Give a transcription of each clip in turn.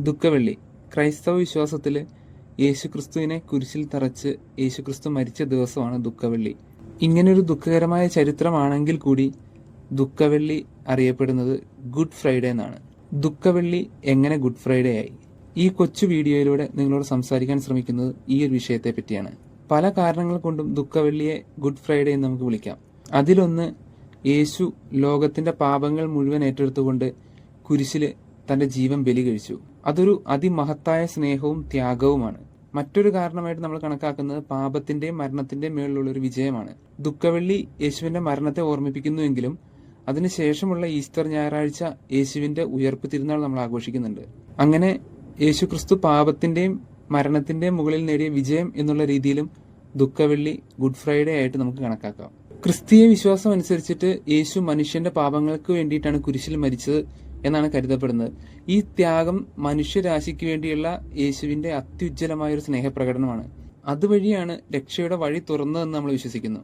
ദുഃഖവെള്ളി ക്രൈസ്തവ വിശ്വാസത്തിൽ യേശുക്രിസ്തുവിനെ കുരിശിൽ തറച്ച് യേശുക്രിസ്തു മരിച്ച ദിവസമാണ് ദുഃഖവെള്ളി. ഇങ്ങനൊരു ദുഃഖകരമായ ചരിത്രമാണെങ്കിൽ കൂടി ദുഃഖവെള്ളി അറിയപ്പെടുന്നത് ഗുഡ് ഫ്രൈഡേ എന്നാണ്. ദുഃഖവെള്ളി എങ്ങനെ ഗുഡ് ഫ്രൈഡേ ആയി? ഈ കൊച്ചു വീഡിയോയിലൂടെ നിങ്ങളോട് സംസാരിക്കാൻ ശ്രമിക്കുന്നത് ഈ ഒരു വിഷയത്തെ പറ്റിയാണ്. പല കാരണങ്ങൾ കൊണ്ടും ദുഃഖവെള്ളിയെ ഗുഡ് ഫ്രൈഡേ എന്ന് നമുക്ക് വിളിക്കാം. അതിലൊന്ന്, യേശു ലോകത്തിന്റെ പാപങ്ങൾ മുഴുവൻ ഏറ്റെടുത്തുകൊണ്ട് കുരിശില് തന്റെ ജീവൻ ബലി കഴിച്ചു. അതൊരു അതിമഹത്തായ സ്നേഹവും ത്യാഗവുമാണ്. മറ്റൊരു കാരണമായിട്ട് നമ്മൾ കണക്കാക്കുന്നത് പാപത്തിന്റെയും മരണത്തിന്റെയും മേളിലുള്ള ഒരു വിജയമാണ്. ദുഃഖവെള്ളി യേശുവിന്റെ മരണത്തെ ഓർമ്മിപ്പിക്കുന്നുവെങ്കിലും അതിനുശേഷമുള്ള ഈസ്റ്റർ ഞായറാഴ്ച യേശുവിന്റെ ഉയർപ്പ് തിരുനാൾ നമ്മൾ ആഘോഷിക്കുന്നുണ്ട്. അങ്ങനെ യേശുക്രിസ്തു പാപത്തിന്റെയും മരണത്തിന്റെയും മുകളിൽ നേടിയ വിജയം എന്നുള്ള രീതിയിലും ദുഃഖവെള്ളി ഗുഡ് ഫ്രൈഡേ ആയിട്ട് നമുക്ക് കണക്കാക്കാം. ക്രിസ്തീയ വിശ്വാസം അനുസരിച്ചിട്ട് യേശു മനുഷ്യന്റെ പാപങ്ങൾക്ക് വേണ്ടിയിട്ടാണ് കുരിശിൽ മരിച്ചത് എന്നാണ് കരുതപ്പെടുന്നത്. ഈ ത്യാഗം മനുഷ്യരാശിക്ക് വേണ്ടിയുള്ള യേശുവിന്റെ അത്യുജ്വലമായ ഒരു സ്നേഹപ്രകടനമാണ്. അതുവഴിയാണ് രക്ഷയുടെ വഴി തുറന്നതെന്ന് നമ്മൾ വിശ്വസിക്കുന്നു.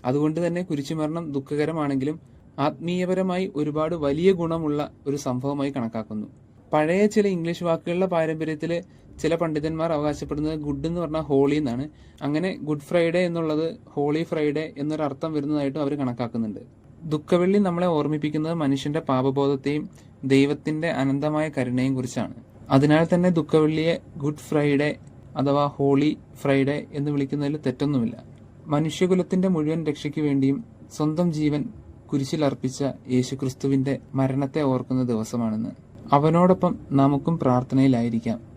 അതുകൊണ്ട് തന്നെ കുരിശുമരണം ദുഃഖകരമാണെങ്കിലും ആത്മീയപരമായി ഒരുപാട് വലിയ ഗുണമുള്ള ഒരു സംഭവമായി കണക്കാക്കുന്നു. പഴയ ചില ഇംഗ്ലീഷ് വാക്കുകളുടെ പാരമ്പര്യത്തിൽ ചില പണ്ഡിതന്മാർ അവകാശപ്പെടുന്നത് ഗുഡ് എന്ന് പറഞ്ഞാൽ ഹോളി എന്നാണ്. അങ്ങനെ ഗുഡ് ഫ്രൈഡേ എന്നുള്ളത് ഹോളി ഫ്രൈഡേ എന്നൊരർത്ഥം വരുന്നതായിട്ടും അവർ കണക്കാക്കുന്നുണ്ട്. ദുഃഖവെള്ളി നമ്മളെ ഓർമ്മിപ്പിക്കുന്നത് മനുഷ്യന്റെ പാപബോധത്തെയും ദൈവത്തിന്റെ അനന്തമായ കരുണയും കുറിച്ചാണ്. അതിനാൽ തന്നെ ദുഃഖവെള്ളിയെ ഗുഡ് ഫ്രൈഡേ അഥവാ ഹോളി ഫ്രൈഡേ എന്ന് വിളിക്കുന്നതിൽ തെറ്റൊന്നുമില്ല. മനുഷ്യകുലത്തിന്റെ മുഴുവൻ രക്ഷയ്ക്ക് വേണ്ടിയും സ്വന്തം ജീവൻ കുരിശിൽ അർപ്പിച്ച യേശുക്രിസ്തുവിന്റെ മരണത്തെ ഓർക്കുന്ന ദിവസമാണെന്ന്. അവനോടൊപ്പം നമുക്കും പ്രാർത്ഥനയിലായിരിക്കാം.